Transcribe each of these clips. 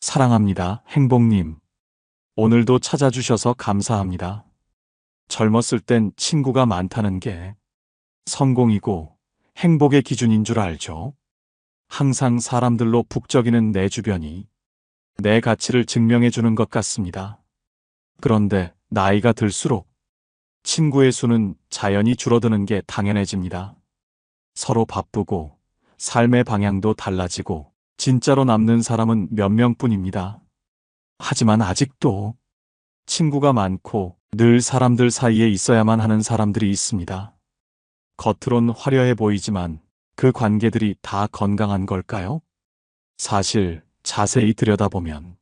사랑합니다, 행복님. 오늘도 찾아주셔서 감사합니다. 젊었을 땐 친구가 많다는 게 성공이고 행복의 기준인 줄 알죠. 항상 사람들로 북적이는 내 주변이 내 가치를 증명해 주는 것 같습니다. 그런데 나이가 들수록 친구의 수는 자연히 줄어드는 게 당연해집니다. 서로 바쁘고 삶의 방향도 달라지고 진짜로 남는 사람은 몇 명뿐입니다. 하지만 아직도 친구가 많고 늘 사람들 사이에 있어야만 하는 사람들이 있습니다. 겉으론 화려해 보이지만 그 관계들이 다 건강한 걸까요? 사실 자세히 들여다보면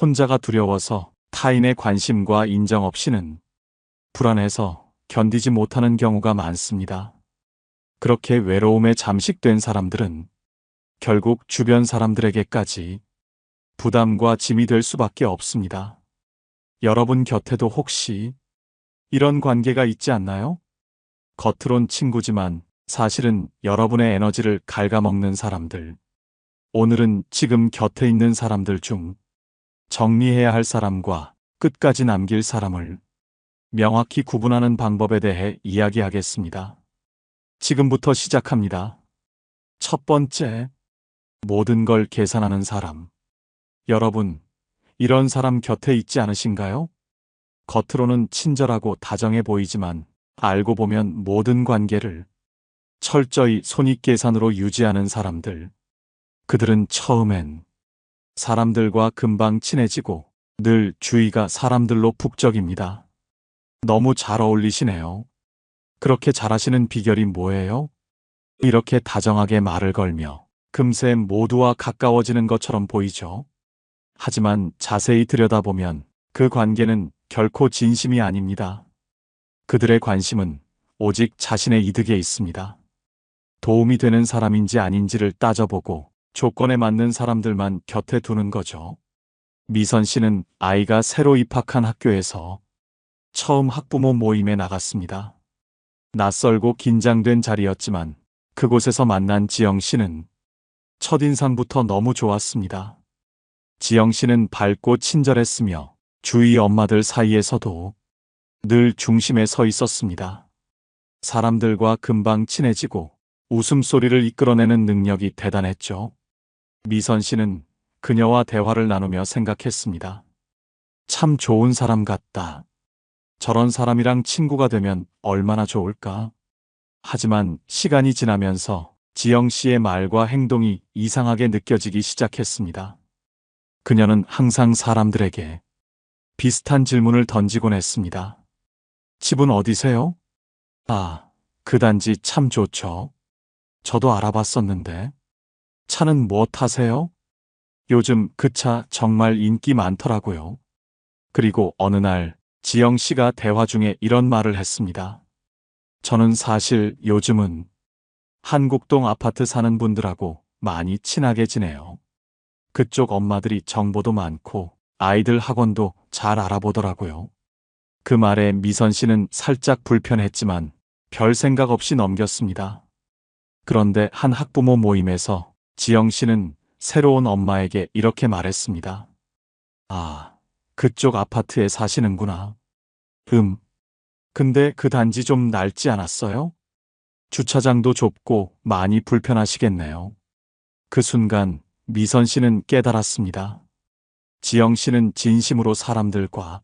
혼자가 두려워서 타인의 관심과 인정 없이는 불안해서 견디지 못하는 경우가 많습니다. 그렇게 외로움에 잠식된 사람들은 결국 주변 사람들에게까지 부담과 짐이 될 수밖에 없습니다. 여러분 곁에도 혹시 이런 관계가 있지 않나요? 겉으론 친구지만 사실은 여러분의 에너지를 갉아먹는 사람들. 오늘은 지금 곁에 있는 사람들 중 정리해야 할 사람과 끝까지 남길 사람을 명확히 구분하는 방법에 대해 이야기하겠습니다. 지금부터 시작합니다. 첫 번째, 모든 걸 계산하는 사람. 여러분, 이런 사람 곁에 있지 않으신가요? 겉으로는 친절하고 다정해 보이지만 알고 보면 모든 관계를 철저히 손익계산으로 유지하는 사람들. 그들은 처음엔 사람들과 금방 친해지고 늘 주위가 사람들로 북적입니다. 너무 잘 어울리시네요. 그렇게 잘하시는 비결이 뭐예요? 이렇게 다정하게 말을 걸며 금세 모두와 가까워지는 것처럼 보이죠. 하지만 자세히 들여다보면 그 관계는 결코 진심이 아닙니다. 그들의 관심은 오직 자신의 이득에 있습니다. 도움이 되는 사람인지 아닌지를 따져보고 조건에 맞는 사람들만 곁에 두는 거죠. 미선 씨는 아이가 새로 입학한 학교에서 처음 학부모 모임에 나갔습니다. 낯설고 긴장된 자리였지만 그곳에서 만난 지영 씨는 첫인상부터 너무 좋았습니다. 지영 씨는 밝고 친절했으며 주위 엄마들 사이에서도 늘 중심에 서 있었습니다. 사람들과 금방 친해지고 웃음소리를 이끌어내는 능력이 대단했죠. 미선 씨는 그녀와 대화를 나누며 생각했습니다. 참 좋은 사람 같다. 저런 사람이랑 친구가 되면 얼마나 좋을까? 하지만 시간이 지나면서 지영 씨의 말과 행동이 이상하게 느껴지기 시작했습니다. 그녀는 항상 사람들에게 비슷한 질문을 던지곤 했습니다. 집은 어디세요? 아, 그 단지 참 좋죠. 저도 알아봤었는데. 차는 뭐 타세요? 요즘 그 차 정말 인기 많더라고요. 그리고 어느 날 지영 씨가 대화 중에 이런 말을 했습니다. 저는 사실 요즘은 한국동 아파트 사는 분들하고 많이 친하게 지내요. 그쪽 엄마들이 정보도 많고 아이들 학원도 잘 알아보더라고요. 그 말에 미선 씨는 살짝 불편했지만 별 생각 없이 넘겼습니다. 그런데 한 학부모 모임에서 지영 씨는 새로운 엄마에게 이렇게 말했습니다. 아, 그쪽 아파트에 사시는구나. 근데 그 단지 좀 낡지 않았어요? 주차장도 좁고 많이 불편하시겠네요. 그 순간 미선 씨는 깨달았습니다. 지영 씨는 진심으로 사람들과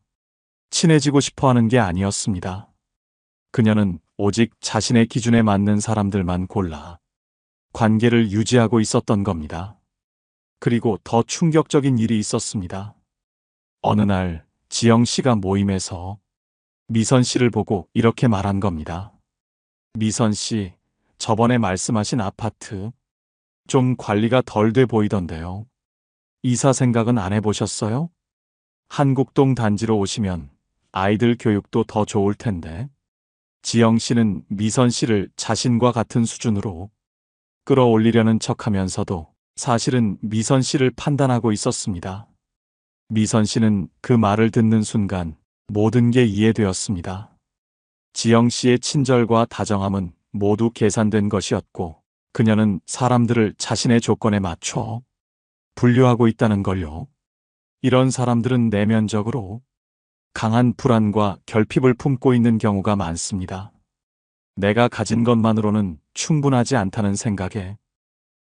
친해지고 싶어 하는 게 아니었습니다. 그녀는 오직 자신의 기준에 맞는 사람들만 골라 관계를 유지하고 있었던 겁니다. 그리고 더 충격적인 일이 있었습니다. 어느 날 지영 씨가 모임에서 미선 씨를 보고 이렇게 말한 겁니다. 미선 씨, 저번에 말씀하신 아파트 좀 관리가 덜 돼 보이던데요. 이사 생각은 안 해보셨어요? 한국동 단지로 오시면 아이들 교육도 더 좋을 텐데. 지영 씨는 미선 씨를 자신과 같은 수준으로 끌어올리려는 척하면서도 사실은 미선 씨를 판단하고 있었습니다. 미선 씨는 그 말을 듣는 순간 모든 게 이해되었습니다. 지영 씨의 친절과 다정함은 모두 계산된 것이었고 그녀는 사람들을 자신의 조건에 맞춰 분류하고 있다는 걸요. 이런 사람들은 내면적으로 강한 불안과 결핍을 품고 있는 경우가 많습니다. 내가 가진 것만으로는 충분하지 않다는 생각에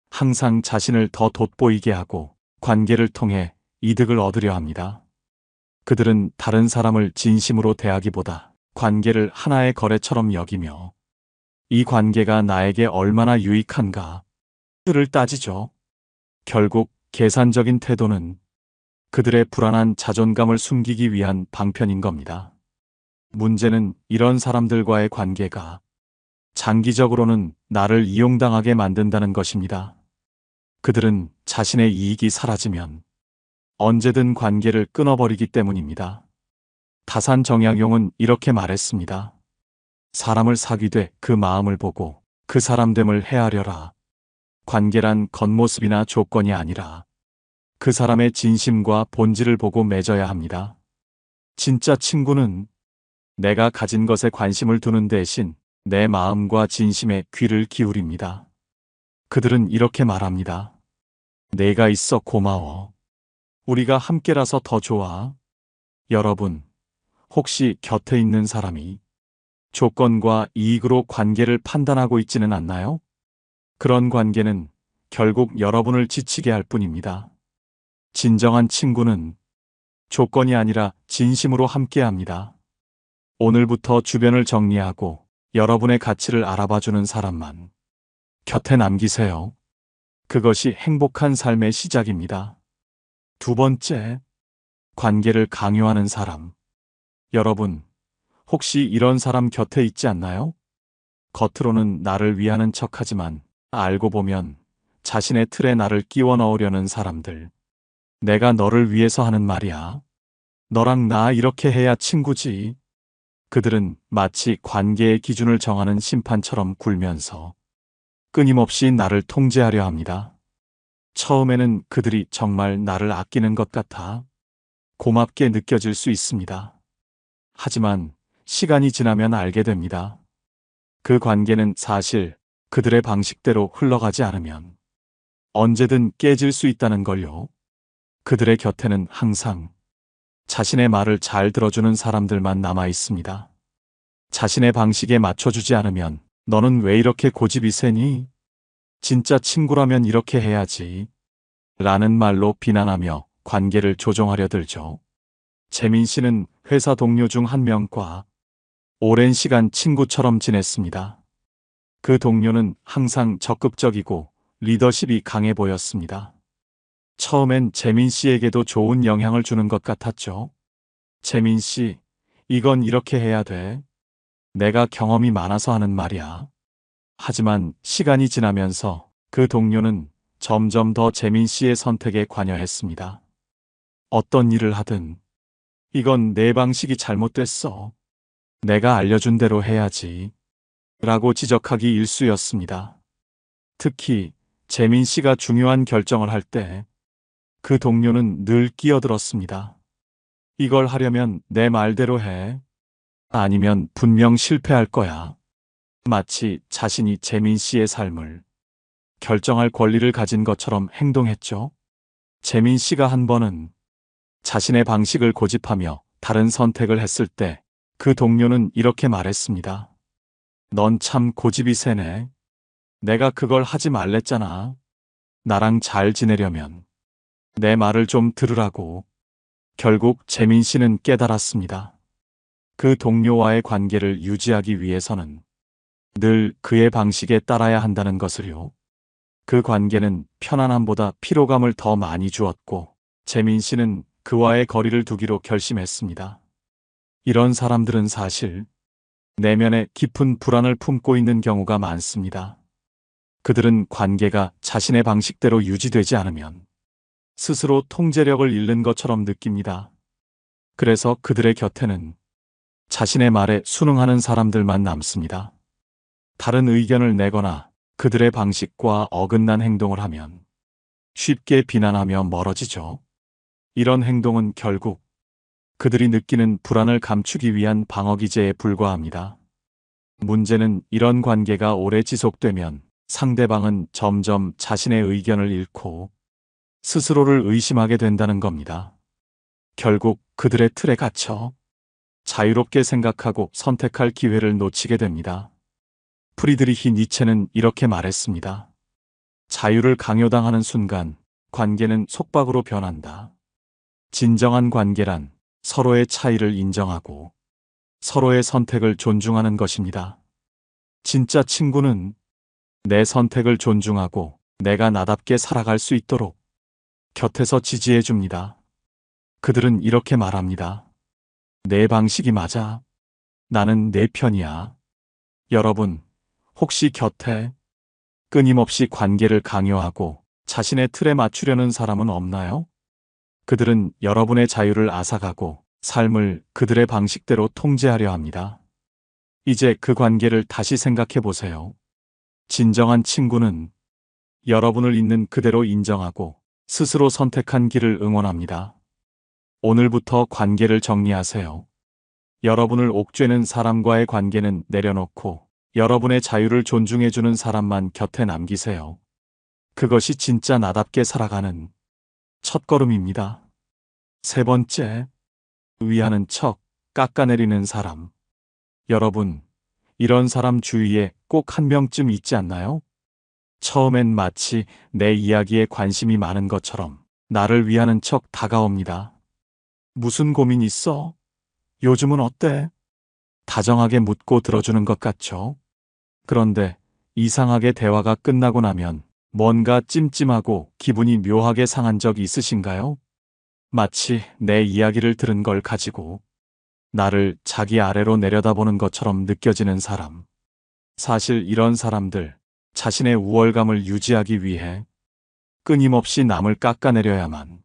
항상 자신을 더 돋보이게 하고 관계를 통해 이득을 얻으려 합니다. 그들은 다른 사람을 진심으로 대하기보다 관계를 하나의 거래처럼 여기며 이 관계가 나에게 얼마나 유익한가를 따지죠. 결국 계산적인 태도는 그들의 불안한 자존감을 숨기기 위한 방편인 겁니다. 문제는 이런 사람들과의 관계가 장기적으로는 나를 이용당하게 만든다는 것입니다. 그들은 자신의 이익이 사라지면 언제든 관계를 끊어버리기 때문입니다. 다산 정약용은 이렇게 말했습니다. 사람을 사귀되 그 마음을 보고 그 사람됨을 헤아려라. 관계란 겉모습이나 조건이 아니라 그 사람의 진심과 본질을 보고 맺어야 합니다. 진짜 친구는 내가 가진 것에 관심을 두는 대신 내 마음과 진심에 귀를 기울입니다. 그들은 이렇게 말합니다. 내가 있어 고마워. 우리가 함께라서 더 좋아. 여러분, 혹시 곁에 있는 사람이 조건과 이익으로 관계를 판단하고 있지는 않나요? 그런 관계는 결국 여러분을 지치게 할 뿐입니다. 진정한 친구는 조건이 아니라 진심으로 함께합니다. 오늘부터 주변을 정리하고 여러분의 가치를 알아봐주는 사람만 곁에 남기세요. 그것이 행복한 삶의 시작입니다. 두 번째, 관계를 강요하는 사람. 여러분, 혹시 이런 사람 곁에 있지 않나요? 겉으로는 나를 위하는 척하지만 알고 보면 자신의 틀에 나를 끼워 넣으려는 사람들. 내가 너를 위해서 하는 말이야. 너랑 나 이렇게 해야 친구지. 그들은 마치 관계의 기준을 정하는 심판처럼 굴면서 끊임없이 나를 통제하려 합니다. 처음에는 그들이 정말 나를 아끼는 것 같아 고맙게 느껴질 수 있습니다. 하지만 시간이 지나면 알게 됩니다. 그 관계는 사실 그들의 방식대로 흘러가지 않으면 언제든 깨질 수 있다는 걸요. 그들의 곁에는 항상 자신의 말을 잘 들어주는 사람들만 남아 있습니다. 자신의 방식에 맞춰주지 않으면 너는 왜 이렇게 고집이 세니? 진짜 친구라면 이렇게 해야지. 라는 말로 비난하며 관계를 조종하려 들죠. 재민 씨는 회사 동료 중 한 명과 오랜 시간 친구처럼 지냈습니다. 그 동료는 항상 적극적이고 리더십이 강해 보였습니다. 처음엔 재민 씨에게도 좋은 영향을 주는 것 같았죠. 재민 씨, 이건 이렇게 해야 돼. 내가 경험이 많아서 하는 말이야. 하지만 시간이 지나면서 그 동료는 점점 더 재민 씨의 선택에 관여했습니다. 어떤 일을 하든 이건 내 방식이 잘못됐어. 내가 알려준 대로 해야지. 라고 지적하기 일쑤였습니다. 특히 재민 씨가 중요한 결정을 할 때 그 동료는 늘 끼어들었습니다. 이걸 하려면 내 말대로 해. 아니면 분명 실패할 거야. 마치 자신이 재민 씨의 삶을 결정할 권리를 가진 것처럼 행동했죠. 재민 씨가 한 번은 자신의 방식을 고집하며 다른 선택을 했을 때 그 동료는 이렇게 말했습니다. 넌 참 고집이 세네. 내가 그걸 하지 말랬잖아. 나랑 잘 지내려면 내 말을 좀 들으라고. 결국 재민 씨는 깨달았습니다. 그 동료와의 관계를 유지하기 위해서는 늘 그의 방식에 따라야 한다는 것을요. 그 관계는 편안함보다 피로감을 더 많이 주었고 재민 씨는 그와의 거리를 두기로 결심했습니다. 이런 사람들은 사실 내면에 깊은 불안을 품고 있는 경우가 많습니다. 그들은 관계가 자신의 방식대로 유지되지 않으면 스스로 통제력을 잃는 것처럼 느낍니다. 그래서 그들의 곁에는 자신의 말에 순응하는 사람들만 남습니다. 다른 의견을 내거나 그들의 방식과 어긋난 행동을 하면 쉽게 비난하며 멀어지죠. 이런 행동은 결국 그들이 느끼는 불안을 감추기 위한 방어기제에 불과합니다. 문제는 이런 관계가 오래 지속되면 상대방은 점점 자신의 의견을 잃고 스스로를 의심하게 된다는 겁니다. 결국 그들의 틀에 갇혀 자유롭게 생각하고 선택할 기회를 놓치게 됩니다. 프리드리히 니체는 이렇게 말했습니다. 자유를 강요당하는 순간 관계는 속박으로 변한다. 진정한 관계란 서로의 차이를 인정하고 서로의 선택을 존중하는 것입니다. 진짜 친구는 내 선택을 존중하고 내가 나답게 살아갈 수 있도록 곁에서 지지해 줍니다. 그들은 이렇게 말합니다. 내 방식이 맞아. 나는 내 편이야. 여러분, 혹시 곁에 끊임없이 관계를 강요하고 자신의 틀에 맞추려는 사람은 없나요? 그들은 여러분의 자유를 앗아가고 삶을 그들의 방식대로 통제하려 합니다. 이제 그 관계를 다시 생각해 보세요. 진정한 친구는 여러분을 있는 그대로 인정하고 스스로 선택한 길을 응원합니다. 오늘부터 관계를 정리하세요. 여러분을 옥죄는 사람과의 관계는 내려놓고 여러분의 자유를 존중해주는 사람만 곁에 남기세요. 그것이 진짜 나답게 살아가는 첫걸음입니다. 세 번째, 위하는 척 깎아내리는 사람. 여러분, 이런 사람 주위에 꼭 한 명쯤 있지 않나요? 처음엔 마치 내 이야기에 관심이 많은 것처럼 나를 위하는 척 다가옵니다. 무슨 고민 있어? 요즘은 어때? 다정하게 묻고 들어주는 것 같죠? 그런데 이상하게 대화가 끝나고 나면 뭔가 찜찜하고 기분이 묘하게 상한 적 있으신가요? 마치 내 이야기를 들은 걸 가지고 나를 자기 아래로 내려다보는 것처럼 느껴지는 사람. 사실 이런 사람들 자신의 우월감을 유지하기 위해 끊임없이 남을 깎아내려야만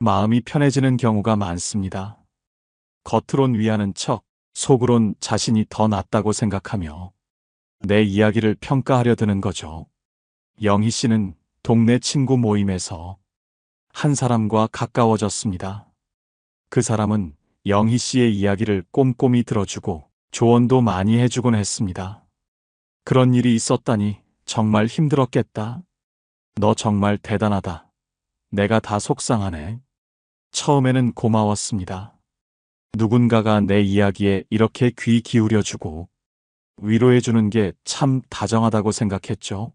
마음이 편해지는 경우가 많습니다. 겉으론 위하는 척, 속으론 자신이 더 낫다고 생각하며 내 이야기를 평가하려 드는 거죠. 영희 씨는 동네 친구 모임에서 한 사람과 가까워졌습니다. 그 사람은 영희 씨의 이야기를 꼼꼼히 들어주고 조언도 많이 해주곤 했습니다. 그런 일이 있었다니 정말 힘들었겠다. 너 정말 대단하다. 내가 다 속상하네. 처음에는 고마웠습니다. 누군가가 내 이야기에 이렇게 귀 기울여주고 위로해주는 게 참 다정하다고 생각했죠.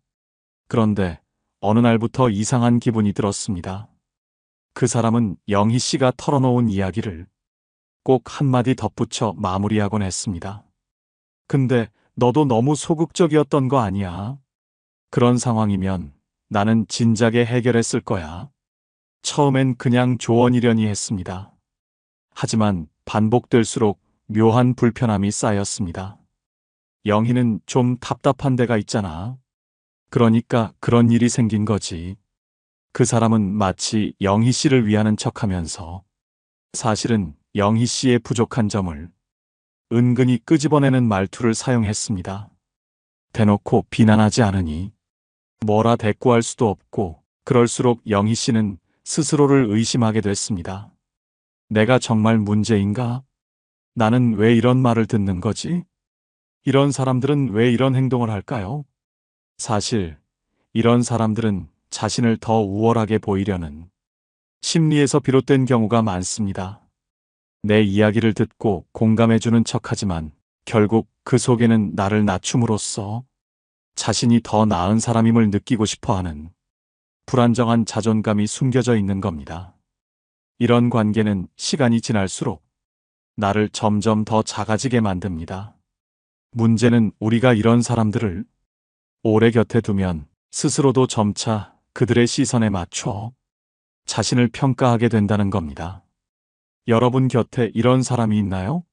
그런데 어느 날부터 이상한 기분이 들었습니다. 그 사람은 영희 씨가 털어놓은 이야기를 꼭 한마디 덧붙여 마무리하곤 했습니다. 근데 너도 너무 소극적이었던 거 아니야? 그런 상황이면 나는 진작에 해결했을 거야. 처음엔 그냥 조언이려니 했습니다. 하지만 반복될수록 묘한 불편함이 쌓였습니다. 영희는 좀 답답한 데가 있잖아. 그러니까 그런 일이 생긴 거지. 그 사람은 마치 영희 씨를 위하는 척하면서 사실은 영희 씨의 부족한 점을 은근히 끄집어내는 말투를 사용했습니다. 대놓고 비난하지 않으니 뭐라 대꾸할 수도 없고 그럴수록 영희 씨는 스스로를 의심하게 됐습니다. 내가 정말 문제인가? 나는 왜 이런 말을 듣는 거지? 이런 사람들은 왜 이런 행동을 할까요? 사실 이런 사람들은 자신을 더 우월하게 보이려는 심리에서 비롯된 경우가 많습니다. 내 이야기를 듣고 공감해주는 척하지만 결국 그 속에는 나를 낮춤으로써 자신이 더 나은 사람임을 느끼고 싶어하는 불안정한 자존감이 숨겨져 있는 겁니다. 이런 관계는 시간이 지날수록 나를 점점 더 작아지게 만듭니다. 문제는 우리가 이런 사람들을 오래 곁에 두면 스스로도 점차 그들의 시선에 맞춰 자신을 평가하게 된다는 겁니다. 여러분 곁에 이런 사람이 있나요?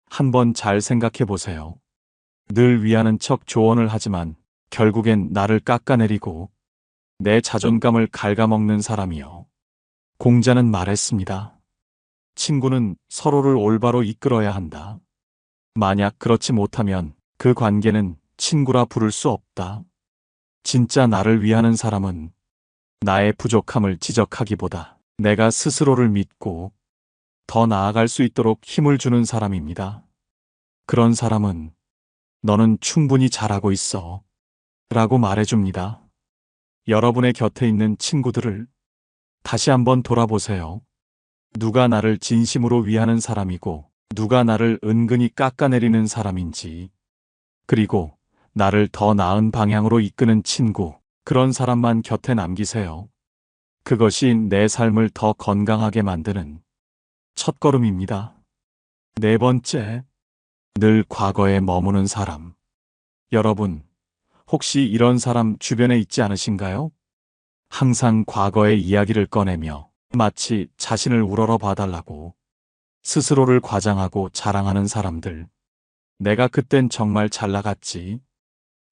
한번 잘 생각해 보세요. 늘 위하는 척 조언을 하지만 결국엔 나를 깎아내리고 내 자존감을 갉아먹는 사람이요. 공자는 말했습니다. 친구는 서로를 올바로 이끌어야 한다. 만약 그렇지 못하면 그 관계는 친구라 부를 수 없다. 진짜 나를 위하는 사람은 나의 부족함을 지적하기보다 내가 스스로를 믿고 더 나아갈 수 있도록 힘을 주는 사람입니다. 그런 사람은 너는 충분히 잘하고 있어 라고 말해줍니다. 여러분의 곁에 있는 친구들을 다시 한번 돌아보세요. 누가 나를 진심으로 위하는 사람이고 누가 나를 은근히 깎아내리는 사람인지, 그리고 나를 더 나은 방향으로 이끄는 친구, 그런 사람만 곁에 남기세요. 그것이 내 삶을 더 건강하게 만드는 첫걸음입니다. 네 번째, 늘 과거에 머무는 사람. 여러분, 혹시 이런 사람 주변에 있지 않으신가요? 항상 과거의 이야기를 꺼내며 마치 자신을 우러러 봐달라고 스스로를 과장하고 자랑하는 사람들. 내가 그땐 정말 잘 나갔지.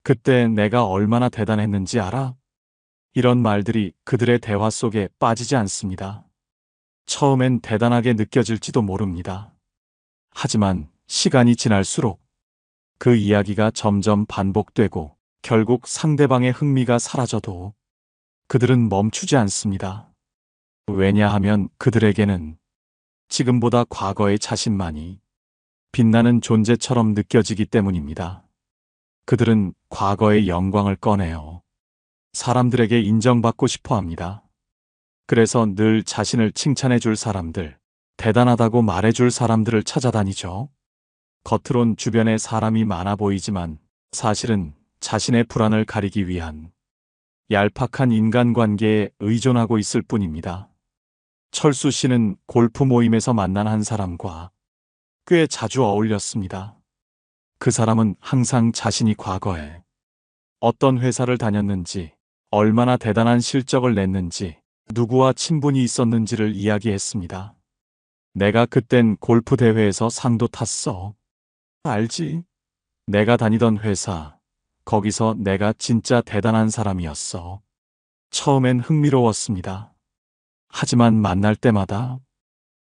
그때 내가 얼마나 대단했는지 알아? 이런 말들이 그들의 대화 속에 빠지지 않습니다. 처음엔 대단하게 느껴질지도 모릅니다. 하지만 시간이 지날수록 그 이야기가 점점 반복되고 결국 상대방의 흥미가 사라져도 그들은 멈추지 않습니다. 왜냐하면 그들에게는 지금보다 과거의 자신만이 빛나는 존재처럼 느껴지기 때문입니다. 그들은 과거의 영광을 꺼내어 사람들에게 인정받고 싶어 합니다. 그래서 늘 자신을 칭찬해 줄 사람들, 대단하다고 말해 줄 사람들을 찾아다니죠. 겉으론 주변에 사람이 많아 보이지만 사실은 자신의 불안을 가리기 위한 얄팍한 인간관계에 의존하고 있을 뿐입니다. 철수 씨는 골프 모임에서 만난 한 사람과 꽤 자주 어울렸습니다. 그 사람은 항상 자신이 과거에 어떤 회사를 다녔는지, 얼마나 대단한 실적을 냈는지, 누구와 친분이 있었는지를 이야기했습니다. 내가 그땐 골프 대회에서 상도 탔어. 알지? 내가 다니던 회사, 거기서 내가 진짜 대단한 사람이었어. 처음엔 흥미로웠습니다. 하지만 만날 때마다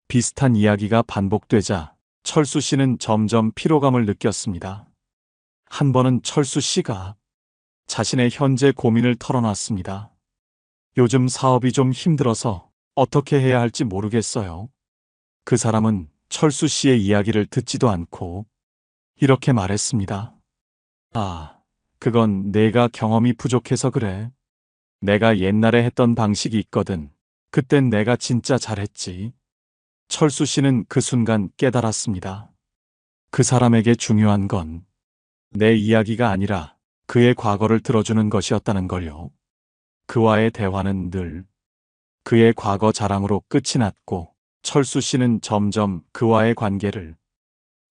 비슷한 이야기가 반복되자 철수 씨는 점점 피로감을 느꼈습니다. 한 번은 철수 씨가 자신의 현재 고민을 털어놨습니다. 요즘 사업이 좀 힘들어서 어떻게 해야 할지 모르겠어요. 그 사람은 철수 씨의 이야기를 듣지도 않고 이렇게 말했습니다. 아, 그건 내가 경험이 부족해서 그래. 내가 옛날에 했던 방식이 있거든. 그땐 내가 진짜 잘했지. 철수 씨는 그 순간 깨달았습니다. 그 사람에게 중요한 건 내 이야기가 아니라 그의 과거를 들어주는 것이었다는 걸요. 그와의 대화는 늘 그의 과거 자랑으로 끝이 났고 철수 씨는 점점 그와의 관계를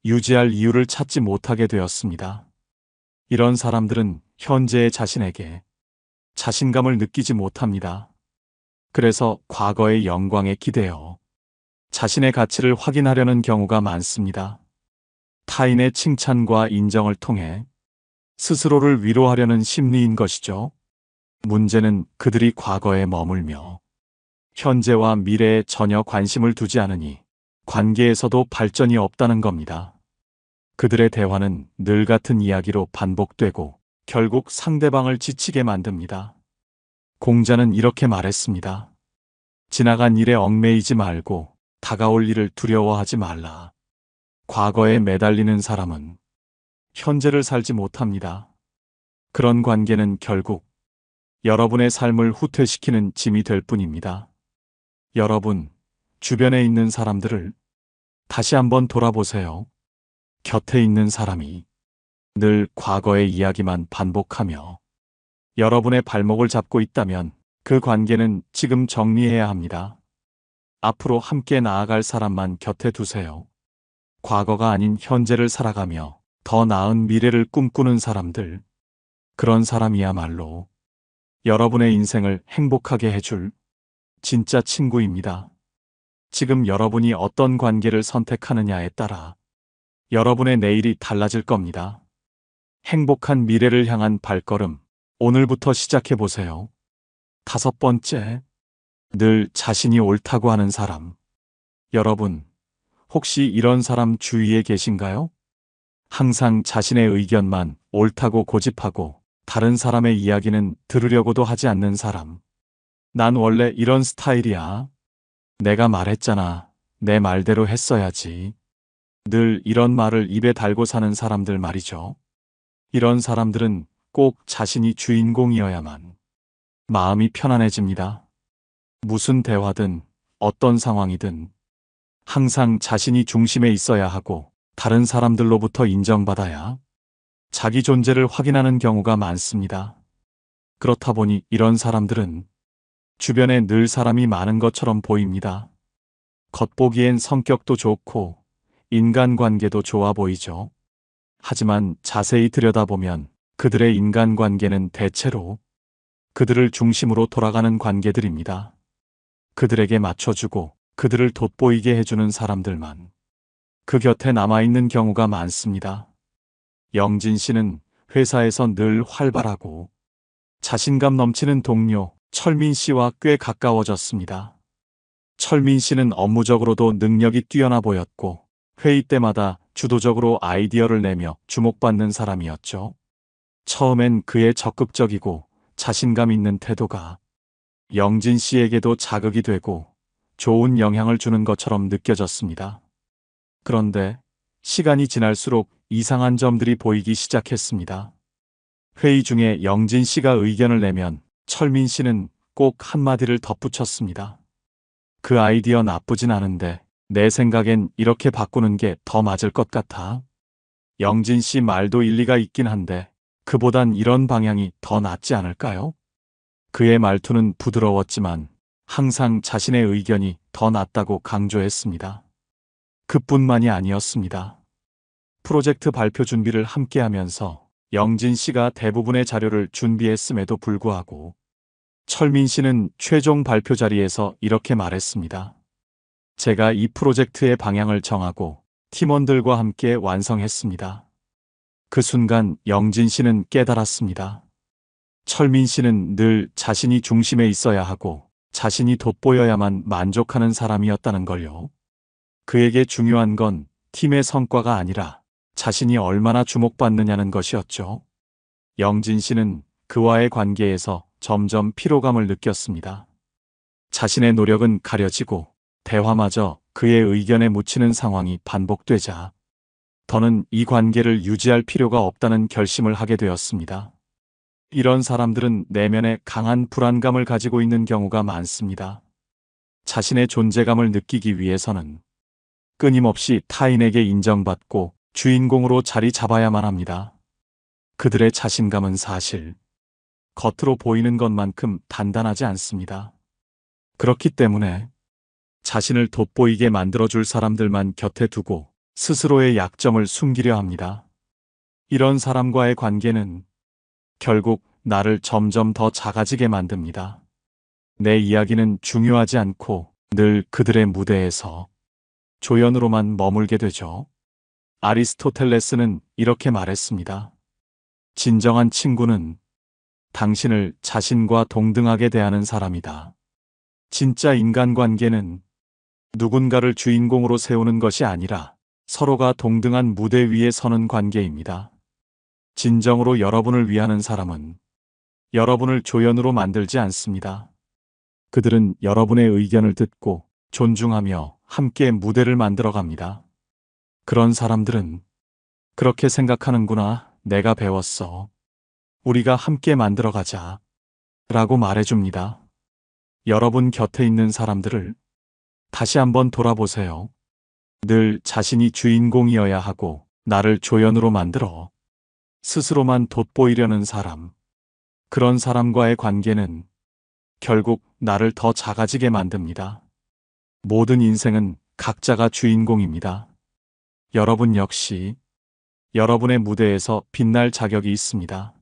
유지할 이유를 찾지 못하게 되었습니다. 이런 사람들은 현재의 자신에게 자신감을 느끼지 못합니다. 그래서 과거의 영광에 기대어 자신의 가치를 확인하려는 경우가 많습니다. 타인의 칭찬과 인정을 통해 스스로를 위로하려는 심리인 것이죠. 문제는 그들이 과거에 머물며 현재와 미래에 전혀 관심을 두지 않으니 관계에서도 발전이 없다는 겁니다. 그들의 대화는 늘 같은 이야기로 반복되고 결국 상대방을 지치게 만듭니다. 공자는 이렇게 말했습니다. 지나간 일에 얽매이지 말고 다가올 일을 두려워하지 말라. 과거에 매달리는 사람은 현재를 살지 못합니다. 그런 관계는 결국 여러분의 삶을 후퇴시키는 짐이 될 뿐입니다. 여러분, 주변에 있는 사람들을 다시 한번 돌아보세요. 곁에 있는 사람이 늘 과거의 이야기만 반복하며 여러분의 발목을 잡고 있다면 그 관계는 지금 정리해야 합니다. 앞으로 함께 나아갈 사람만 곁에 두세요. 과거가 아닌 현재를 살아가며 더 나은 미래를 꿈꾸는 사람들, 그런 사람이야말로 여러분의 인생을 행복하게 해줄 진짜 친구입니다. 지금 여러분이 어떤 관계를 선택하느냐에 따라 여러분의 내일이 달라질 겁니다. 행복한 미래를 향한 발걸음, 오늘부터 시작해 보세요. 다섯 번째, 늘 자신이 옳다고 하는 사람. 여러분, 혹시 이런 사람 주위에 계신가요? 항상 자신의 의견만 옳다고 고집하고 다른 사람의 이야기는 들으려고도 하지 않는 사람. 난 원래 이런 스타일이야. 내가 말했잖아. 내 말대로 했어야지. 늘 이런 말을 입에 달고 사는 사람들 말이죠. 이런 사람들은 꼭 자신이 주인공이어야만 마음이 편안해집니다. 무슨 대화든 어떤 상황이든 항상 자신이 중심에 있어야 하고 다른 사람들로부터 인정받아야 자기 존재를 확인하는 경우가 많습니다. 그렇다 보니 이런 사람들은 주변에 늘 사람이 많은 것처럼 보입니다. 겉보기엔 성격도 좋고 인간관계도 좋아 보이죠. 하지만 자세히 들여다보면 그들의 인간관계는 대체로 그들을 중심으로 돌아가는 관계들입니다. 그들에게 맞춰주고 그들을 돋보이게 해주는 사람들만 그 곁에 남아있는 경우가 많습니다. 영진 씨는 회사에서 늘 활발하고 자신감 넘치는 동료 철민 씨와 꽤 가까워졌습니다. 철민 씨는 업무적으로도 능력이 뛰어나 보였고 회의 때마다 주도적으로 아이디어를 내며 주목받는 사람이었죠. 처음엔 그의 적극적이고 자신감 있는 태도가 영진 씨에게도 자극이 되고 좋은 영향을 주는 것처럼 느껴졌습니다. 그런데 시간이 지날수록 이상한 점들이 보이기 시작했습니다. 회의 중에 영진 씨가 의견을 내면 철민 씨는 꼭 한마디를 덧붙였습니다. 그 아이디어 나쁘진 않은데 내 생각엔 이렇게 바꾸는 게 더 맞을 것 같아. 영진 씨 말도 일리가 있긴 한데 그보단 이런 방향이 더 낫지 않을까요? 그의 말투는 부드러웠지만 항상 자신의 의견이 더 낫다고 강조했습니다. 그뿐만이 아니었습니다. 프로젝트 발표 준비를 함께 하면서 영진 씨가 대부분의 자료를 준비했음에도 불구하고 철민 씨는 최종 발표 자리에서 이렇게 말했습니다. 제가 이 프로젝트의 방향을 정하고 팀원들과 함께 완성했습니다. 그 순간 영진 씨는 깨달았습니다. 철민 씨는 늘 자신이 중심에 있어야 하고 자신이 돋보여야만 만족하는 사람이었다는 걸요. 그에게 중요한 건 팀의 성과가 아니라 자신이 얼마나 주목받느냐는 것이었죠. 영진 씨는 그와의 관계에서 점점 피로감을 느꼈습니다. 자신의 노력은 가려지고 대화마저 그의 의견에 묻히는 상황이 반복되자 더는 이 관계를 유지할 필요가 없다는 결심을 하게 되었습니다. 이런 사람들은 내면에 강한 불안감을 가지고 있는 경우가 많습니다. 자신의 존재감을 느끼기 위해서는 끊임없이 타인에게 인정받고 주인공으로 자리 잡아야만 합니다. 그들의 자신감은 사실 겉으로 보이는 것만큼 단단하지 않습니다. 그렇기 때문에 자신을 돋보이게 만들어줄 사람들만 곁에 두고 스스로의 약점을 숨기려 합니다. 이런 사람과의 관계는 결국 나를 점점 더 작아지게 만듭니다. 내 이야기는 중요하지 않고 늘 그들의 무대에서 조연으로만 머물게 되죠. 아리스토텔레스는 이렇게 말했습니다. 진정한 친구는 당신을 자신과 동등하게 대하는 사람이다. 진짜 인간관계는 누군가를 주인공으로 세우는 것이 아니라 서로가 동등한 무대 위에 서는 관계입니다. 진정으로 여러분을 위하는 사람은 여러분을 조연으로 만들지 않습니다. 그들은 여러분의 의견을 듣고 존중하며 함께 무대를 만들어 갑니다. 그런 사람들은 그렇게 생각하는구나. 내가 배웠어. 우리가 함께 만들어 가자. 라고 말해줍니다. 여러분 곁에 있는 사람들을 다시 한번 돌아보세요. 늘 자신이 주인공이어야 하고 나를 조연으로 만들어 스스로만 돋보이려는 사람. 그런 사람과의 관계는 결국 나를 더 작아지게 만듭니다. 모든 인생은 각자가 주인공입니다. 여러분 역시 여러분의 무대에서 빛날 자격이 있습니다.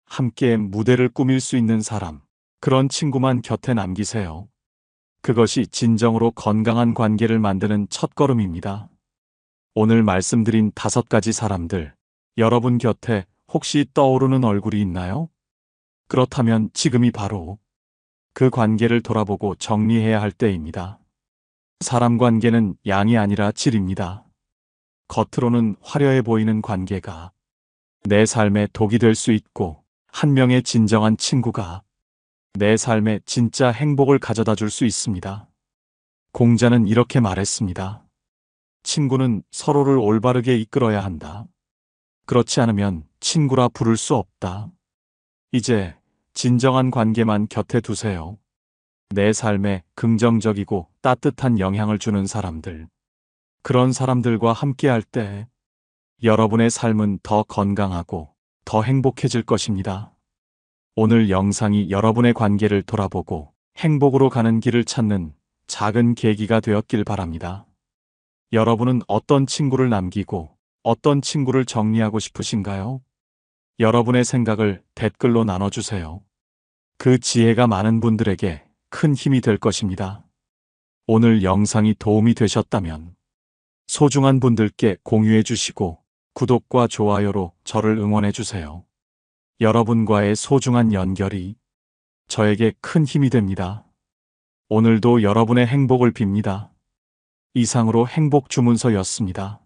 함께 무대를 꾸밀 수 있는 사람, 그런 친구만 곁에 남기세요. 그것이 진정으로 건강한 관계를 만드는 첫걸음입니다. 오늘 말씀드린 5가지 사람들, 여러분 곁에 혹시 떠오르는 얼굴이 있나요? 그렇다면 지금이 바로 그 관계를 돌아보고 정리해야 할 때입니다. 사람 관계는 양이 아니라 질입니다. 겉으로는 화려해 보이는 관계가 내 삶에 독이 될 수 있고 한 명의 진정한 친구가 내 삶에 진짜 행복을 가져다 줄 수 있습니다. 공자는 이렇게 말했습니다. 친구는 서로를 올바르게 이끌어야 한다. 그렇지 않으면 친구라 부를 수 없다. 이제 진정한 관계만 곁에 두세요. 내 삶에 긍정적이고 따뜻한 영향을 주는 사람들. 그런 사람들과 함께할 때 여러분의 삶은 더 건강하고 더 행복해질 것입니다. 오늘 영상이 여러분의 관계를 돌아보고 행복으로 가는 길을 찾는 작은 계기가 되었길 바랍니다. 여러분은 어떤 친구를 남기고 어떤 친구를 정리하고 싶으신가요? 여러분의 생각을 댓글로 나눠주세요. 그 지혜가 많은 분들에게 큰 힘이 될 것입니다. 오늘 영상이 도움이 되셨다면 소중한 분들께 공유해 주시고 구독과 좋아요로 저를 응원해 주세요. 여러분과의 소중한 연결이 저에게 큰 힘이 됩니다. 오늘도 여러분의 행복을 빕니다. 이상으로 행복 주문서였습니다.